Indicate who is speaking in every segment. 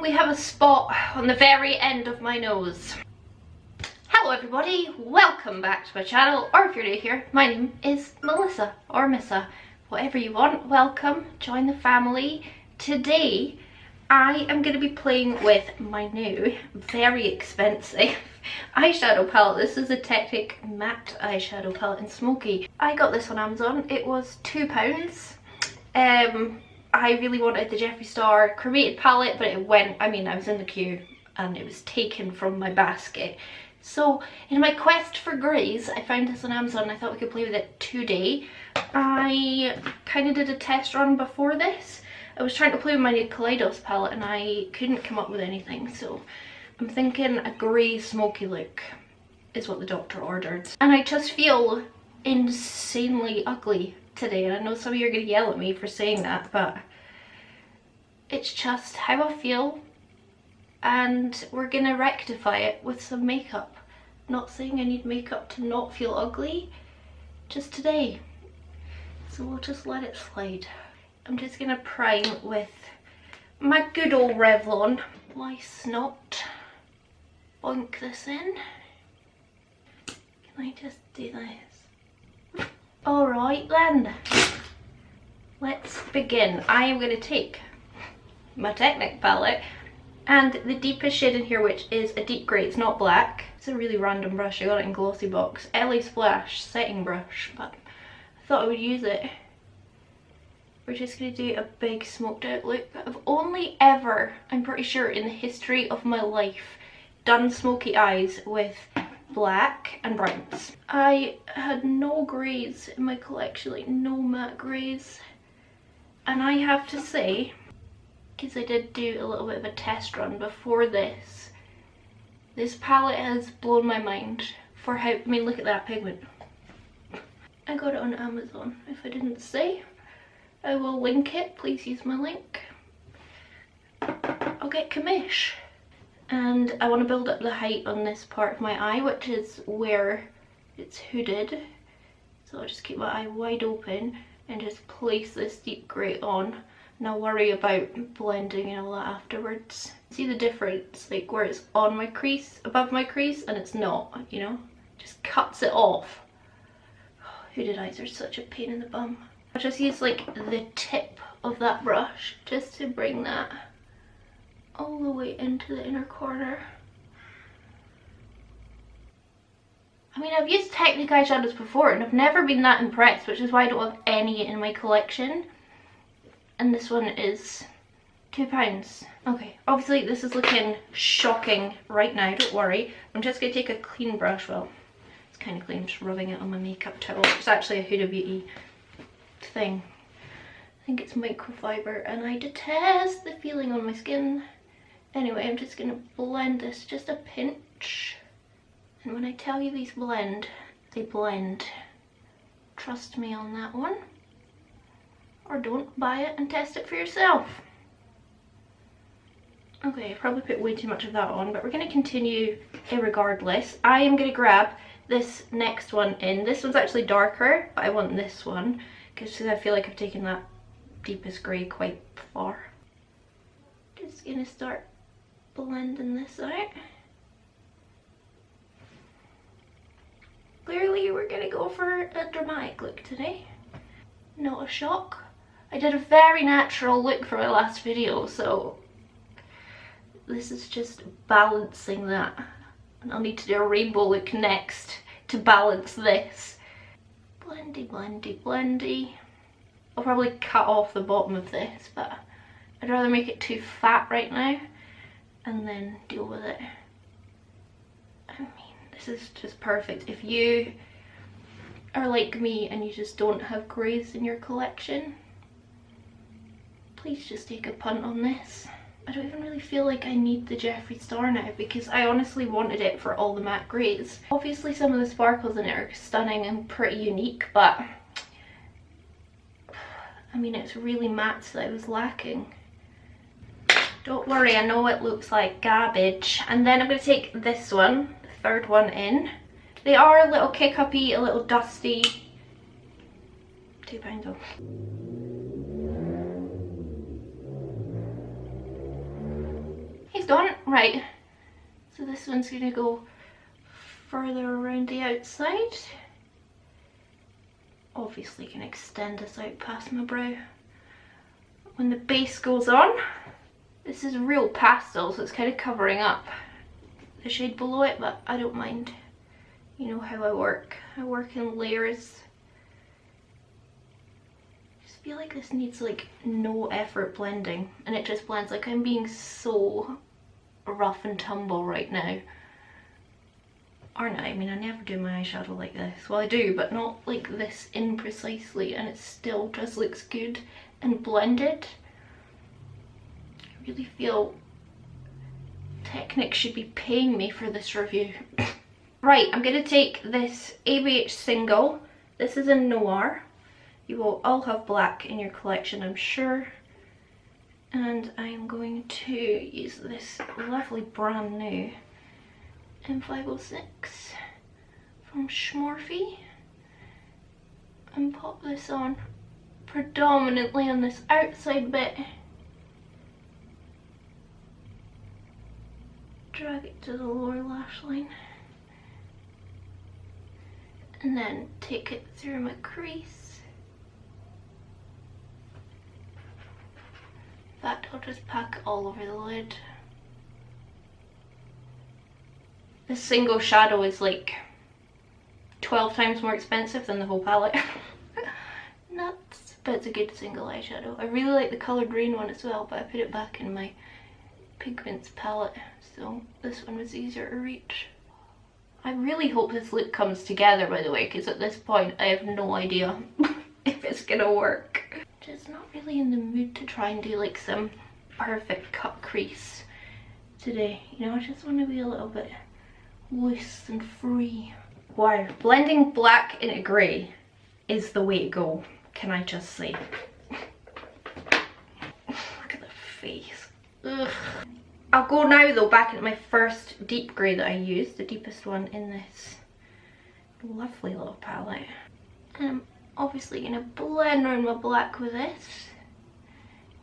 Speaker 1: we have a spot on the very end of my nose. Hello everybody, welcome back to my channel, or if you're new here, my name is Melissa, or Missa, whatever you want. Welcome, join the family. Today I am going to be playing with my new, very expensive eyeshadow palette. This is a Technic matte eyeshadow palette in Smoky. I got this on Amazon. It was £2. I really wanted the Jeffree Star Cremated palette, but it went, I was in the queue and it was taken from my basket. So in my quest for greys, I found this on Amazon and I thought we could play with it today. I kind of did a test run before this. I was trying to play with my new Kaleidos palette and I couldn't come up with anything, so I'm thinking a grey smoky look is what the doctor ordered. And I just feel insanely ugly today, and I know some of you are going to yell at me for saying that, but it's just how I feel and we're going to rectify it with some makeup. Not saying I need makeup to not feel ugly, just today. So we'll just let it slide. I'm just going to prime with my good old Revlon. Why snot? Boink this in. Can I just do this? Alright then. Let's begin. I am going to take my Technic palette and the deepest shade in here, which is a deep grey. It's not black. It's a really random brush. I got it in Glossy Box. LA Splash setting brush, but I thought I would use it. We're just going to do a big smoked out look. I've only ever, I'm pretty sure in the history of my life, done smoky eyes with black and browns. I had no greys in my collection, like no matte greys. And I have to say, because I did do a little bit of a test run before this palette has blown my mind for how, look at that pigment. I got it on Amazon, if I didn't say. I will link it, please use my link. I'll get commish. And I want to build up the height on this part of my eye, which is where it's hooded. So I'll just keep my eye wide open and just place this deep grey on. And I'll worry about blending and all that afterwards. See the difference, like where it's on my crease, above my crease, and it's not, you know? Just cuts it off. Hooded eyes are such a pain in the bum. I'll just use like the tip of that brush just to bring that all the way into the inner corner. I've used Technic eyeshadows before and I've never been that impressed, which is why I don't have any in my collection. And this one is £2. Okay, obviously this is looking shocking right now, don't worry. I'm just going to take a clean brush, well, it's kind of clean, I'm just rubbing it on my makeup towel. It's actually a Huda Beauty thing. I think it's microfiber and I detest the feeling on my skin. Anyway, I'm just going to blend this just a pinch. And when I tell you these blend, they blend. Trust me on that one. Or don't buy it and test it for yourself. Okay, I probably put way too much of that on, but we're going to continue irregardless. I am going to grab this next one in. This one's actually darker, but I want this one because I feel like I've taken that deepest grey quite far. Just going to start blending this out. Clearly we're going to go for a dramatic look today. Not a shock. I did a very natural look for my last video, so this is just balancing that. And I'll need to do a rainbow look next to balance this. Blendy, blendy, blendy. I'll probably cut off the bottom of this, but I'd rather make it too fat right now and then deal with it. This is just perfect. If you are like me and you just don't have greys in your collection, please just take a punt on this. I don't even really feel like I need the Jeffree Star now because I honestly wanted it for all the matte greys. Obviously some of the sparkles in it are stunning and pretty unique, but it's really matte that I was lacking. Don't worry, I know it looks like garbage. And then I'm going to take this one, the third one in. They are a little kick-uppy, a little dusty. £2 off. done. Right, so this one's gonna go further around the outside. Obviously can extend this out past my brow. When the base goes on, this is real pastel, so it's kind of covering up the shade below it, but I don't mind. You know how I work in layers. I just feel like this needs like no effort blending, and it just blends. Like I'm being so rough and tumble right now. Aren't I? I mean, I never do my eyeshadow like this. Well, I do, but not like this imprecisely, and it still just looks good and blended. I really feel Technic should be paying me for this review. Right, I'm going to take this ABH single. This is a Noir. You will all have black in your collection, I'm sure. And I'm going to use this lovely brand new M506 from Smokey and pop this on predominantly on this outside bit. Drag it to the lower lash line and then take it through my crease. In fact, I'll just pack it all over the lid. This single shadow is like 12 times more expensive than the whole palette. Nuts. But it's a good single eyeshadow. I really like the coloured rain one as well, but I put it back in my pigments palette, so this one was easier to reach. I really hope this look comes together, by the way, because at this point I have no idea if it's gonna work. Just not really in the mood to try and do like some perfect cut crease today. You know, I just want to be a little bit loose and free. Wow, blending black into grey is the way to go, can I just say. Look at the face. Ugh. I'll go now though back into my first deep grey that I used, the deepest one in this lovely little palette. And I'm obviously going to blend around my black with this,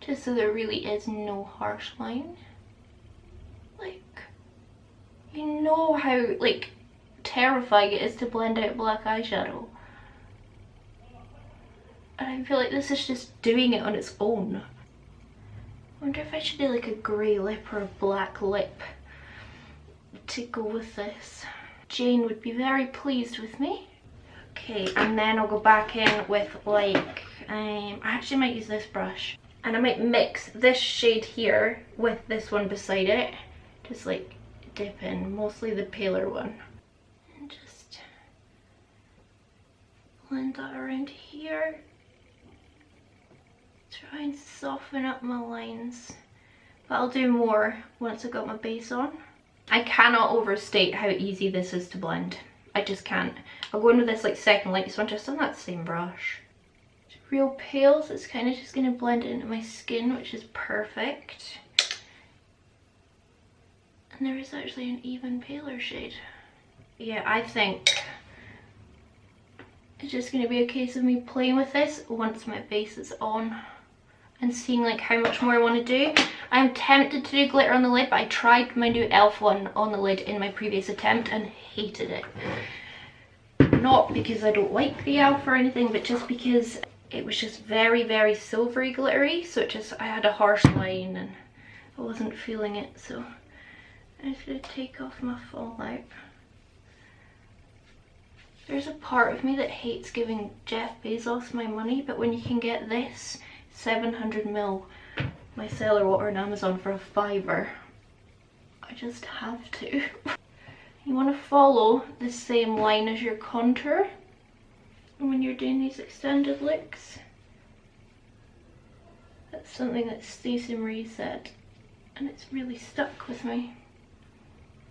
Speaker 1: just so there really is no harsh line. Like, you know how like terrifying it is to blend out black eyeshadow. And I feel like this is just doing it on its own. I wonder if I should do like a grey lip or a black lip to go with this. Jane would be very pleased with me. Okay, and then I'll go back in with like, I actually might use this brush. And I might mix this shade here with this one beside it. Just like dip in, mostly the paler one. And just blend that around here. Try and soften up my lines, but I'll do more once I got my base on. I cannot overstate how easy this is to blend. I just can't. I'll go in with this like second lightest one just on that same brush. It's real pale, so it's kind of just going to blend it into my skin, which is perfect. And there is actually an even paler shade. Yeah, I think it's just going to be a case of me playing with this once my base is on and seeing like how much more I want to do. I'm tempted to do glitter on the lid, but I tried my new e.l.f. one on the lid in my previous attempt and hated it. Not because I don't like the e.l.f. or anything, but just because it was just very, very silvery glittery, so it just, I had a harsh line and I wasn't feeling it, so I'm just going to take off my fallout. There's a part of me that hates giving Jeff Bezos my money, but when you can get this 700ml micellar water on Amazon for $5, I just have to. You want to follow the same line as your contour when you're doing these extended looks. That's something that Stacey Marie said, and it's really stuck with me.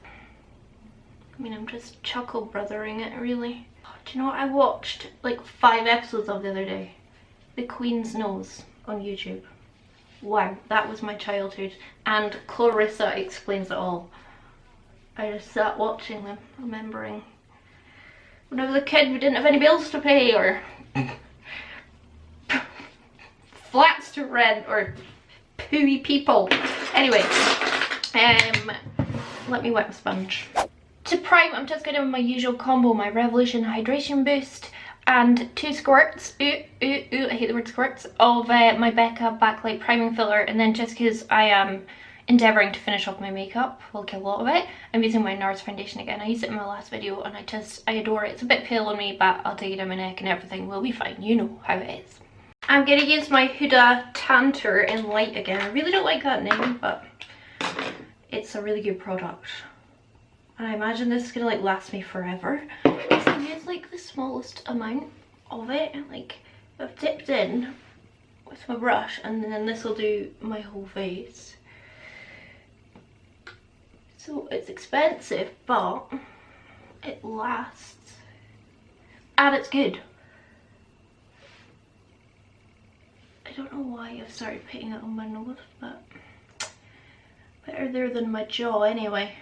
Speaker 1: I mean, I'm just chuckle brothering it, really. Oh, do you know what I watched like 5 episodes of the other day? The Queen's Nose on YouTube. Wow, that was my childhood. And Clarissa Explains It All. I just sat watching them, remembering when I was a kid we didn't have any bills to pay, or flats to rent, or pooey people. Anyway, Let me wet my sponge. To prime, I'm just going to do my usual combo, my Revolution Hydration Boost and 2 squirts, I hate the word squirts, of my Becca Backlight Priming Filler. And then just because I am endeavouring to finish off my makeup, we'll get a lot of it, I'm using my NARS foundation again. I used it in my last video and I adore it. It's a bit pale on me, but I'll take it on my neck and everything will be fine. You know how it is. I'm going to use my Huda Tantor in Light again. I really don't like that name, but it's a really good product. And I imagine this is going to like last me forever. So I use like the smallest amount of it, and like I've dipped in with my brush, and then this will do my whole face. So it's expensive, but it lasts and it's good. I don't know why I've started putting it on my nose, but better there than my jaw anyway.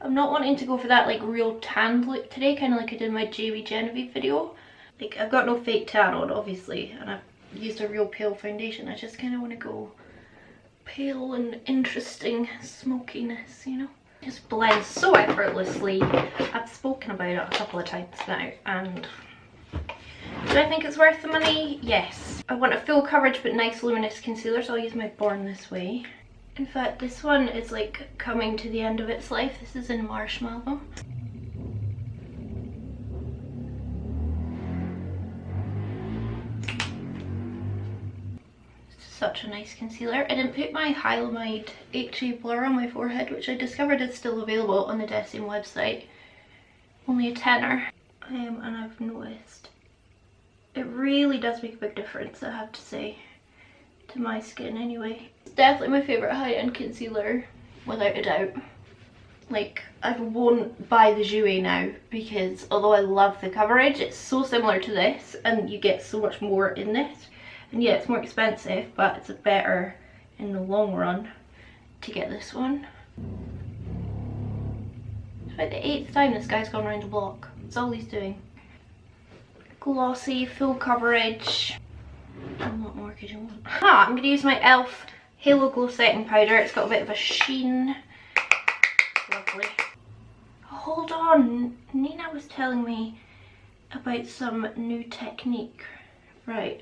Speaker 1: I'm not wanting to go for that like real tanned look today, kind of like I did in my JB Genevieve video. Like I've got no fake tan on obviously, and I've used a real pale foundation. I just kind of want to go pale and interesting smokiness, you know. Just blends so effortlessly. I've spoken about it a couple of times now, and do I think it's worth the money? Yes. I want a full coverage but nice luminous concealer, so I'll use my Born This Way. In fact, this one is like coming to the end of its life. This is in Marshmallow. Such a nice concealer. I didn't put my Hylamide HA Blur on my forehead, which I discovered is still available on the Dessim website. Only a tenner. And I've noticed it really does make a big difference, I have to say, to my skin anyway. It's definitely my favourite high-end concealer, without a doubt. Like, I won't buy the Jouer now because although I love the coverage, it's so similar to this and you get so much more in this. And yeah, it's more expensive, but it's better in the long run to get this one. It's about the 8th time this guy's gone around the block. That's all he's doing. Glossy, full coverage. And what more could you want? I'm going to use my e.l.f. Halo Glow Setting Powder. It's got a bit of a sheen. Lovely. Hold on, Nina was telling me about some new technique. Right.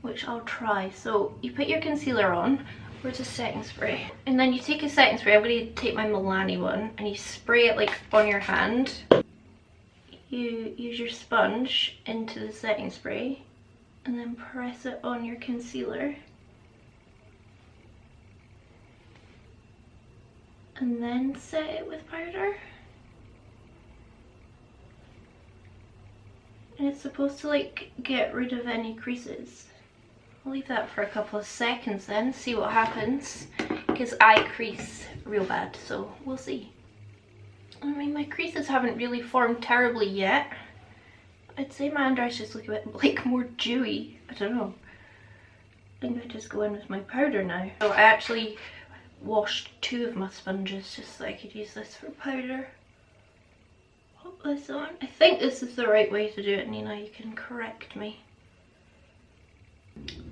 Speaker 1: Which I'll try. So you put your concealer on. Where's a setting spray? And then you take a setting spray. I'm going to take my Milani one, and you spray it like on your hand. You use your sponge into the setting spray and then press it on your concealer. And then set it with powder. And it's supposed to like get rid of any creases. I'll leave that for a couple of seconds then, see what happens, because I crease real bad, so we'll see. I mean, my creases haven't really formed terribly yet. I'd say my under eyes just look a bit like more dewy. I don't know. I think I just go in with my powder now. So I actually washed 2 of my sponges just so I could use this for powder. Pop this on. I think this is the right way to do it, Nina. You can correct me.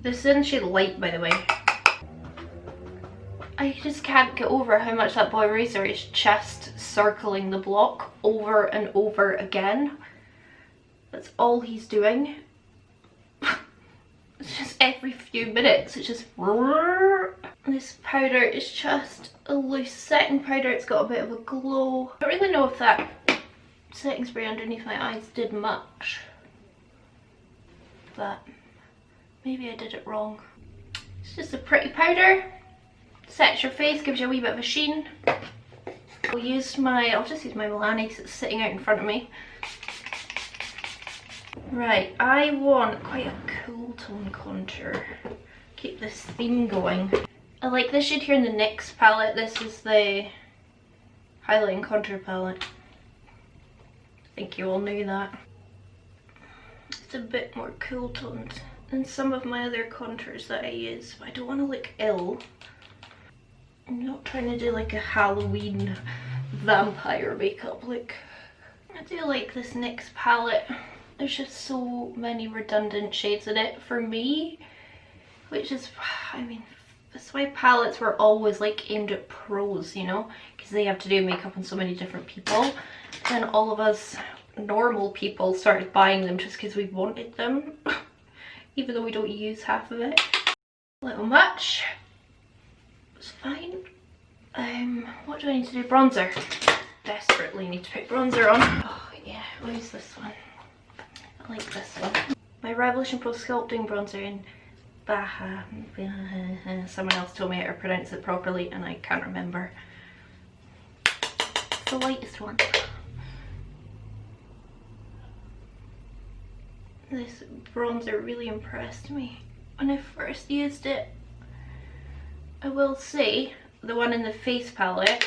Speaker 1: This is in shade Light, by the way. I just can't get over how much that boy eraser is just circling the block over and over again. That's all he's doing. It's just every few minutes, it's just... This powder is just a loose setting powder. It's got a bit of a glow. I don't really know if that setting spray underneath my eyes did much, but maybe I did it wrong. It's just a pretty powder. Sets your face, gives you a wee bit of a sheen. I'll just use my Milani because it's sitting out in front of me. Right, I want quite a cool tone contour. Keep this theme going. I like this shade here in the NYX palette. This is the highlight and contour palette. I think you all knew that. It's a bit more cool toned than some of my other contours that I use, but I don't want to look ill. I'm not trying to do like a Halloween vampire makeup look. I do like this NYX palette. There's just so many redundant shades in it for me, which is, I mean, That's why palettes were always like aimed at pros, you know, because they have to do makeup on so many different people. Then all of us normal people started buying them just because we wanted them, even though we don't use half of it. A little much. It's fine. What do I need to do? Bronzer. Desperately need to put bronzer on. Oh yeah, I'll use this one. I like this one. My Revolution Pro Sculpting bronzer in Baha. Someone else told me how to pronounce it properly and I can't remember. It's the lightest one. This bronzer really impressed me when I first used it. I will say the one in the face palette,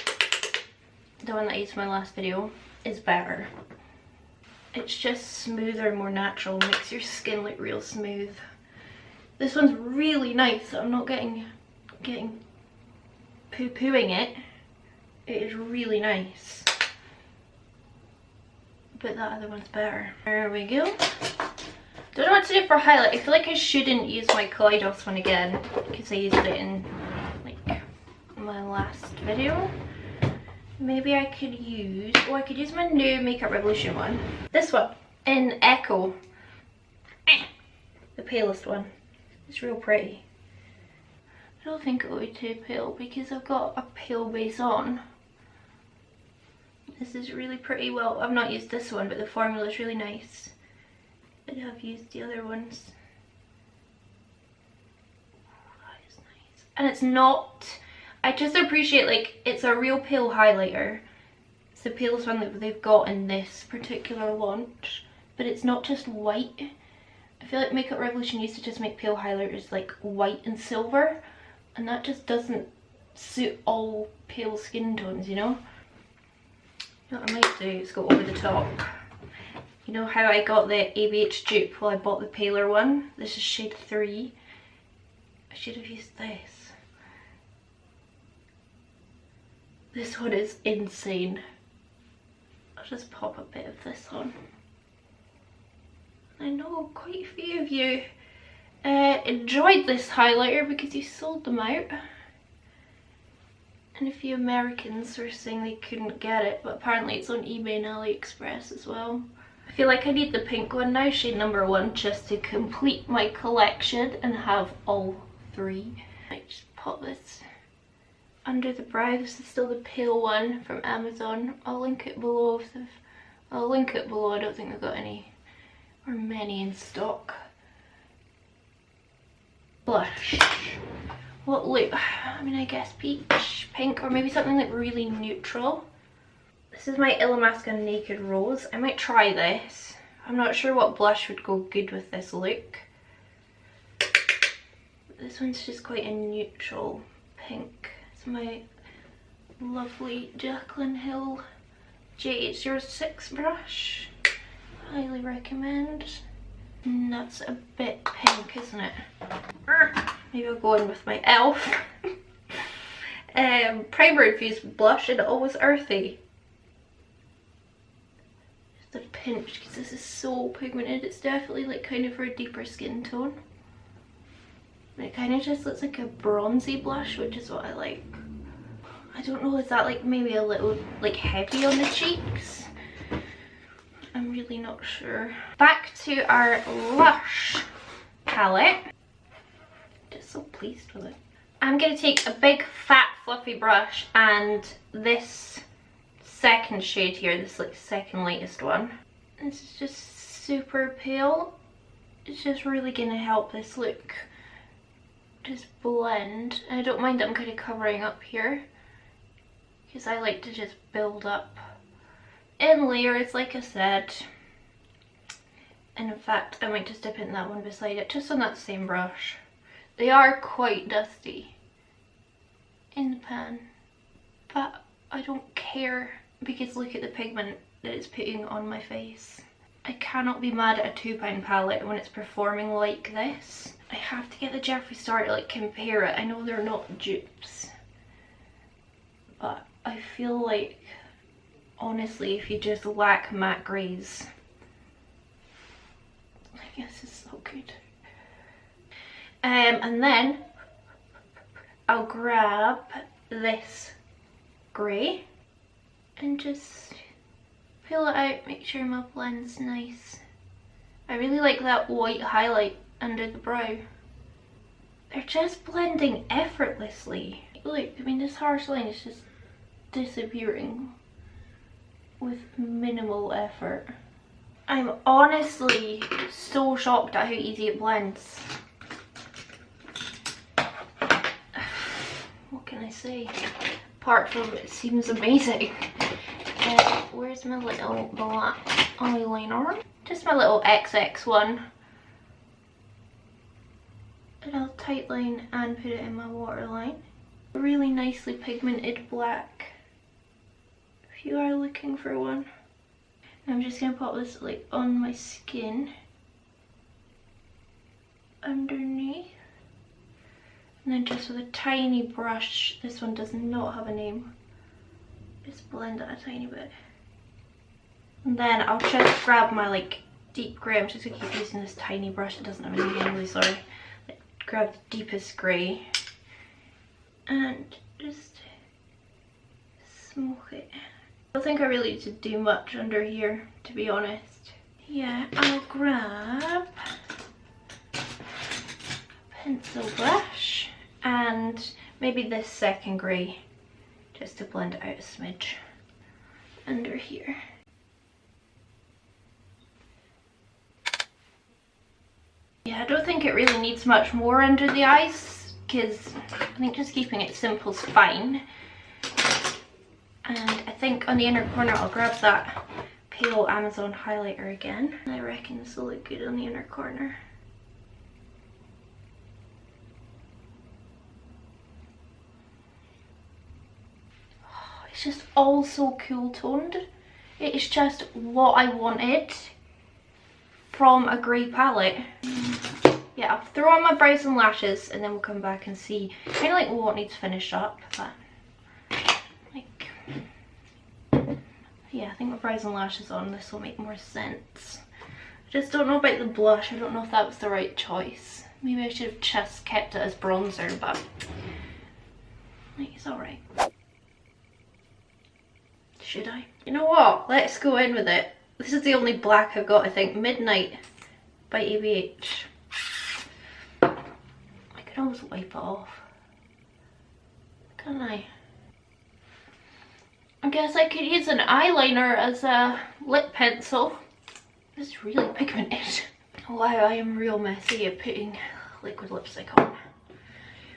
Speaker 1: the one that I used in my last video, is better. It's just smoother, more natural, makes your skin look real smooth. This one's really nice. I'm not getting poo-pooing it. It is really nice. But that other one's better. There we go. Don't know what to do for highlight. I feel like I shouldn't use my Kaleidos one again because I used it in like my last video. Maybe I could use, I could use my new Makeup Revolution one. This one in Echo. The palest one. It's real pretty. I don't think it will be too pale because I've got a pale base on. This is really pretty. Well, I've not used this one, but the formula is really nice. I have used the other ones. That is nice. And it's not, I just appreciate, like, it's a real pale highlighter. It's the palest one that they've got in this particular launch, but it's not just white. I feel like Makeup Revolution used to just make pale highlighters like white and silver, and that just doesn't suit all pale skin tones, you know? You know what I might do is go over the top. You know how I got the ABH dupe while I bought the paler one? This is shade 3. I should have used this. This one is insane. I'll just pop a bit of this on. I know quite a few of you enjoyed this highlighter because you sold them out. And a few Americans were saying they couldn't get it, but apparently it's on eBay and AliExpress as well. I feel like I need the pink one now, shade number 1, just to complete my collection and have all 3. I might just pop this under the brow. This is still the pale one from Amazon. I'll link it below. I'll link it below. I don't think they've got any or many in stock. Blush. What look? I mean, I guess peach, pink, or maybe something like really neutral. This is my Illamasqua Naked Rose. I might try this. I'm not sure what blush would go good with this look. This one's just quite a neutral pink. It's my lovely Jaclyn Hill J806 brush. Highly recommend. And that's a bit pink, isn't it? Maybe I'll go in with my e.l.f. Primer infused blush, and always earthy. Just a pinch because this is so pigmented. It's definitely like kind of for a deeper skin tone. It kind of just looks like a bronzy blush, which is what I like. I don't know, is that like maybe a little like heavy on the cheeks? I'm really not sure. Back to our Lush palette. Just so pleased with it. I'm going to take a big fat fluffy brush and this second shade here, this like second lightest one. This is just super pale. It's just really going to help this look just blend. And I don't mind that I'm kind of covering up here because I like to just build up in layers, like I said. And in fact, I might just dip in that one beside it, just on that same brush. They are quite dusty in the pan, but I don't care because look at the pigment that it's putting on my face. I cannot be mad at a £2 palette when it's performing like this. I have to get the Jeffree Star to like compare it. I know they're not dupes, but I feel like honestly if you just lack matte greys, I guess it's so good. And then I'll grab this grey and just fill it out, make sure my blend's nice. I really like that white highlight under the brow. They're just blending effortlessly. Look, I mean, this harsh line is just disappearing with minimal effort. I'm honestly so shocked at how easy it blends. What can I say? Apart from it seems amazing. Where's my little black eyeliner? Just my little XX one. And I'll tightline and put it in my waterline. Really nicely pigmented black, if you are looking for one. I'm just going to pop this like on my skin underneath, and then just with a tiny brush, this one does not have a name, just blend it a tiny bit. And then I'll just grab my like deep grey. I'm just going to keep using this tiny brush, it doesn't have a name, I'm really sorry. Grab the deepest grey and just smoke it. I don't think I really need to do much under here, to be honest. Yeah, I'll grab a pencil brush and maybe this second grey just to blend it out a smidge under here. Yeah, I don't think it really needs much more under the eyes because I think just keeping it simple is fine. And I think on the inner corner I'll grab that pale Amazon highlighter again. I reckon this will look good on the inner corner. Oh, it's just all so cool toned. It is just what I wanted from a grey palette. Yeah, I'll throw on my brows and lashes and then we'll come back and see kind of like what needs finished up. But like, yeah, I think my brows and lashes on, this will make more sense. I just don't know about the blush. I don't know if that was the right choice. Maybe I should have just kept it as bronzer, but it's alright. Should I? You know what? Let's go in with it. This is the only black I've got, I think. Midnight by ABH. I can always wipe it off. Can I? I guess I could use an eyeliner as a lip pencil. It's really pigmented. Wow, I am real messy at putting liquid lipstick on.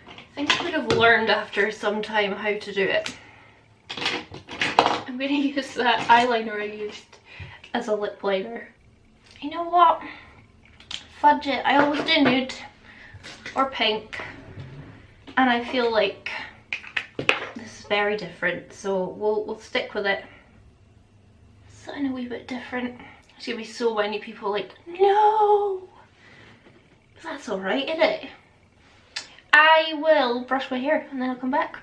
Speaker 1: I think I would have learned after some time how to do it. I'm going to use that eyeliner I used as a lip liner. You know what? Fudge it. I always do nude or pink, and I feel like this is very different, so we'll stick with it. Something a wee bit different. There's gonna be so many people like, no! But that's alright, isn't it? I will brush my hair and then I'll come back.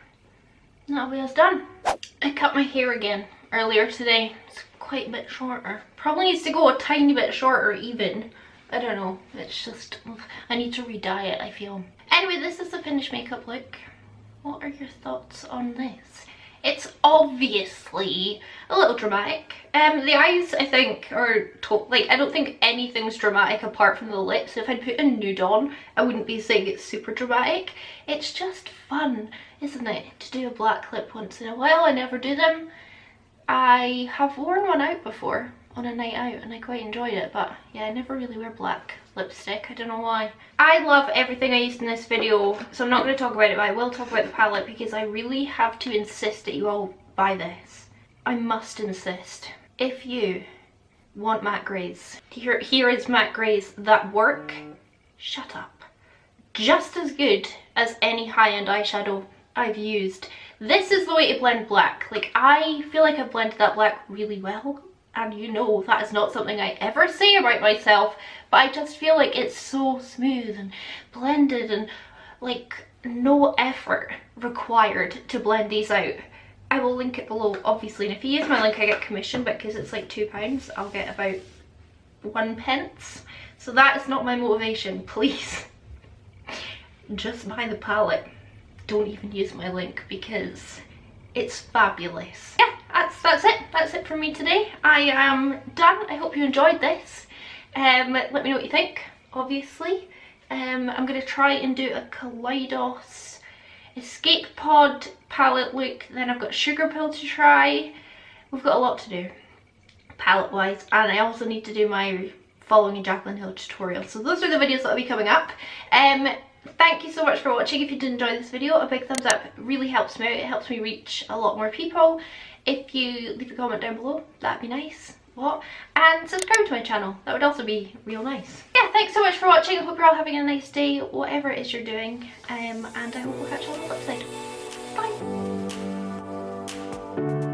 Speaker 1: And that'll be us done. I cut my hair again earlier today. It's quite a bit shorter. Probably needs to go a tiny bit shorter even. I don't know, it's just, I need to re-dye it, I feel. Anyway, this is the finished makeup look. What are your thoughts on this? It's obviously a little dramatic. The eyes, I think, are like, I don't think anything's dramatic apart from the lips. If I'd put a nude on, I wouldn't be saying it's super dramatic. It's just fun, isn't it, to do a black lip once in a while. I never do them. I have worn one out before on a night out and I quite enjoyed it, but yeah, I never really wear black lipstick. I don't know why. I love everything I used in this video, so I'm not going to talk about it, but I will talk about the palette because I really have to insist that you all buy this. I must insist. If you want matte greys, here is matte greys that work, shut up, just as good as any high-end eyeshadow I've used. This is the way to blend black. Like, I feel like I've blended that black really well. And you know that is not something I ever say about myself, but I just feel like it's so smooth and blended and like no effort required to blend these out. I will link it below obviously, and if you use my link I get commission, but because it's like £2 I'll get about 1 pence. So that is not my motivation, please. Just buy the palette. don't even use my link because it's fabulous. Yeah, that's it. That's it from me today. I am done. I hope you enjoyed this. Let me know what you think, obviously. I'm going to try and do a Kaleidos Escape Pod palette look. Then I've got Sugar Pill to try. We've got a lot to do palette wise, and I also need to do my following a Jaclyn Hill tutorial. So those are the videos that will be coming up. Thank you so much for watching. If you did enjoy this video, a big thumbs up really helps me out. It helps me reach a lot more people. If you leave a comment down below, that'd be nice. And subscribe to my channel, that would also be real nice. Yeah, thanks so much for watching. I hope you're all having a nice day, whatever it is you're doing, and I hope we'll catch you on the flip side. Bye.